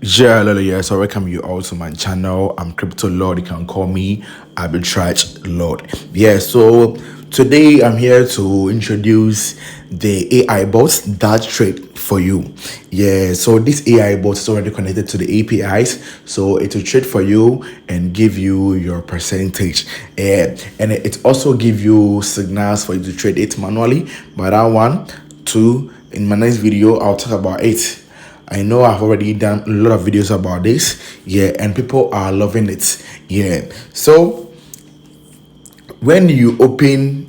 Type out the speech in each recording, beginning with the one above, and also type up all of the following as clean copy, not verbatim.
Yeah, hello, yeah. So welcome you all to my channel. I'm Crypto Lord. You can call me Arbitrage Lord. Yeah. So today I'm here to introduce the AI bots that trade for you. Yeah. So this AI bot is already connected to the APIs, so it will trade for you and give you your percentage. Yeah. And it also give you signals for you to trade it manually. But that one, two, in my next video, I'll talk about it. I know I've already done a lot of videos about this, yeah, and people are loving it, yeah. So when you open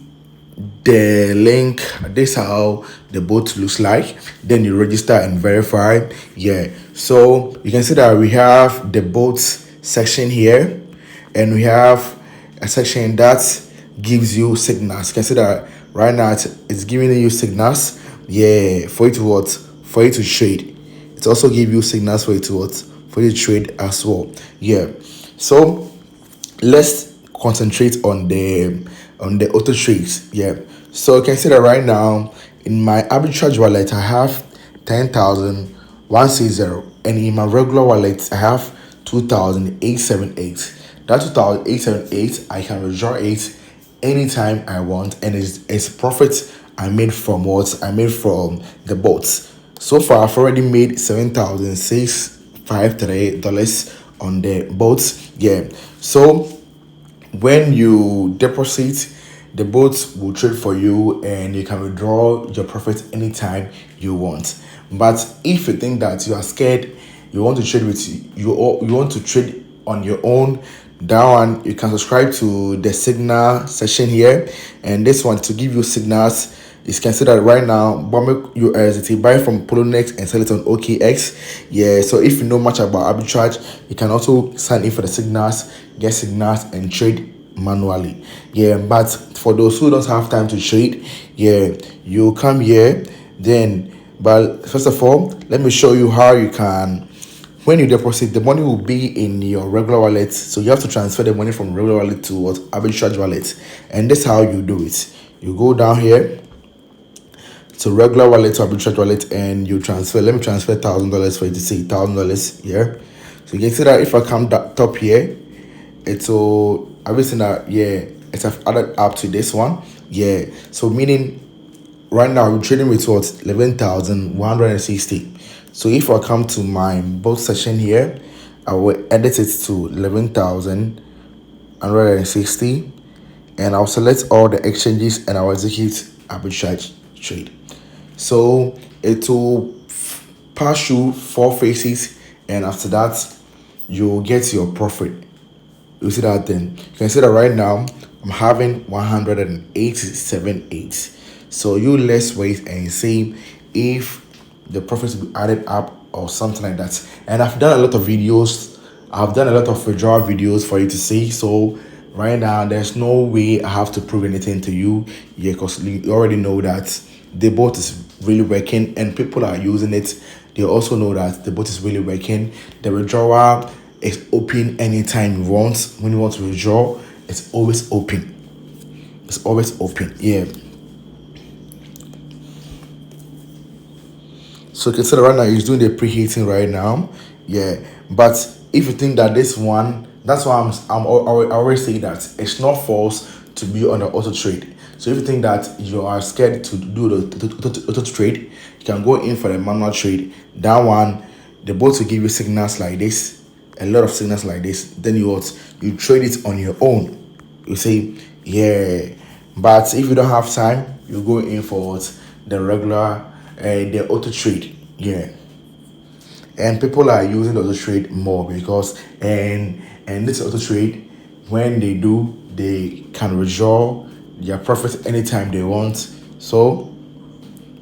the link, this is how the bot looks like. Then you register and verify, yeah. So you can see that we have the bot section here, and we have a section that gives you signals. You can see that right now it's giving you signals, yeah, for you to what, for you to trade. It also give you signals for you to what, for you to trade as well, yeah. So let's concentrate on the auto trades, yeah. So you can see that right now in my arbitrage wallet I have 10,160, and in my regular wallet I have 2,878. That 2,878 I can withdraw it anytime I want, and it's profit I made from what I made from the bots. So far I've already made $7,653 on the bots, yeah. So when you deposit, the bots will trade for you and you can withdraw your profit anytime you want. But if you think that you are scared, you want to trade with you want to trade on your own, that one you can subscribe to the signal session here, and this one to give you signals is considered right now. Bomb USDT, buy from Polonex and sell it on OKX. Yeah, so if you know much about arbitrage, you can also sign in for the signals, get signals, and trade manually. Yeah, but for those who don't have time to trade, yeah, you come here then. But first of all, let me show you how you can. When you deposit, the money will be in your regular wallet, so you have to transfer the money from regular wallet to what, arbitrage wallet, and that's how you do it. You go down here to regular wallet to arbitrage wallet, and you transfer. Let me transfer $1,000 for you to see $1,000 here. So you can see that if I come top here, it's all everything that, yeah, it's added up to this one, yeah. So meaning right now we're trading with what, 11,160. So if I come to my bot session here, I will edit it to 11,160, and I'll select all the exchanges and I'll execute arbitrage trade. So it will pass you 4 phases, and after that you'll get your profit. You see that thing? You can see that right now I'm having 187.8. So you let's wait and see if the profits will be added up or something like that. And I've done a lot of videos. I've done a lot of withdrawal videos for you to see. So right now there's no way I have to prove anything to you, yeah, because you already know that the bot is really working and people are using it. They also know that the bot is really working. The withdrawal is open anytime you want. When you want to withdraw, it's always open. It's always open, yeah. So you can see that right now he's doing the preheating right now, yeah. But if you think that this one, that's why I always say that it's not false to be on the auto trade. So if you think that you are scared to do the auto trade, you can go in for the manual trade. That one, the bot will give you signals like this, a lot of signals like this. Then you trade it on your own. You say, yeah. But if you don't have time, you go in for the regular, the auto trade, yeah. And people are using the auto trade more because and this auto trade, when they do, they can withdraw their profits anytime they want. So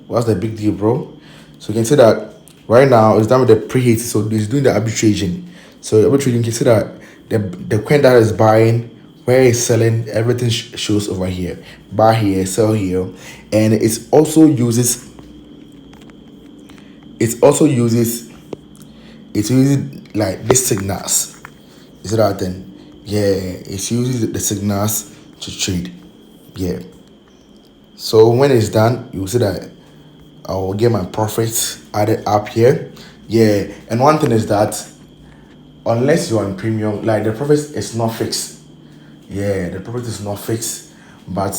what's the big deal, bro? So you can see that right now it's done with the preheat, so it's doing the arbitraging. So arbitraging, you can see that the coin that is buying, where it's selling, everything shows over here. Buy here, sell here, and it uses like these signals. Is it that then? Yeah, it uses the signals to trade. Yeah. So when it's done, you see that I will get my profits added up here. Yeah, and one thing is that unless you're on premium, like the profit is not fixed. Yeah, the profit is not fixed, but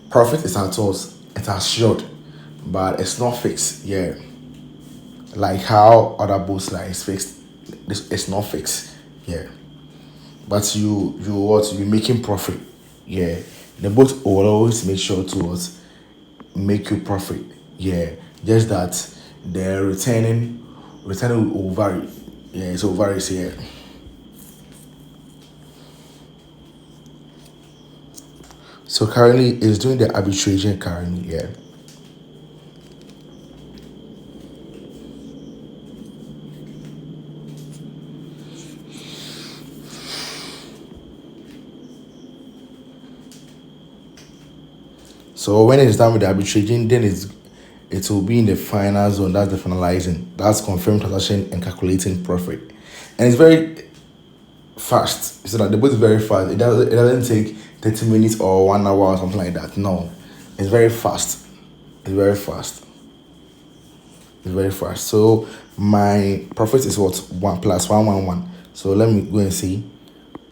profit is at us. It's assured, but it's not fixed. Yeah, like how other boosts like is fixed. This it's not fixed. Yeah, but you what you making profit. Yeah, the boat will always make sure to what make you profit. Yeah, just that the returning will vary. Yeah, so varies here. So currently it's doing the arbitration currently. Yeah. So when it's done with the arbitraging, then it will be in the final zone. That's the finalizing. That's confirmed transaction and calculating profit. And it's very fast. So that the boat is very fast. It doesn't take 30 minutes or 1 hour or something like that. No. It's very fast. It's very fast. It's very fast. So my profit is what? One plus 111. So let me go and see.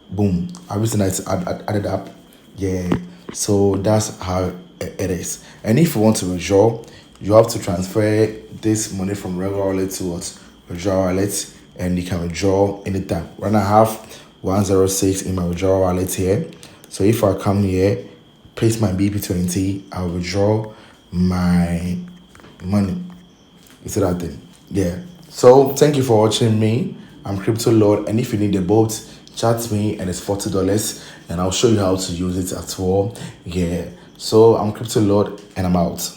Boom, everything that's added up. Yeah, so that's how it is. And if you want to withdraw, you have to transfer this money from regular wallet to what withdraw wallet, and you can withdraw anytime. Right now I have 106 in my withdrawal wallet here. So if I come here, paste my BP20, I'll withdraw my money. You see that thing? Yeah. So thank you for watching me. I'm Crypto Lord, and if you need a boat, chat me, and it's $40, and I'll show you how to use it at all. Yeah. So I'm Crypto Lord, and I'm out.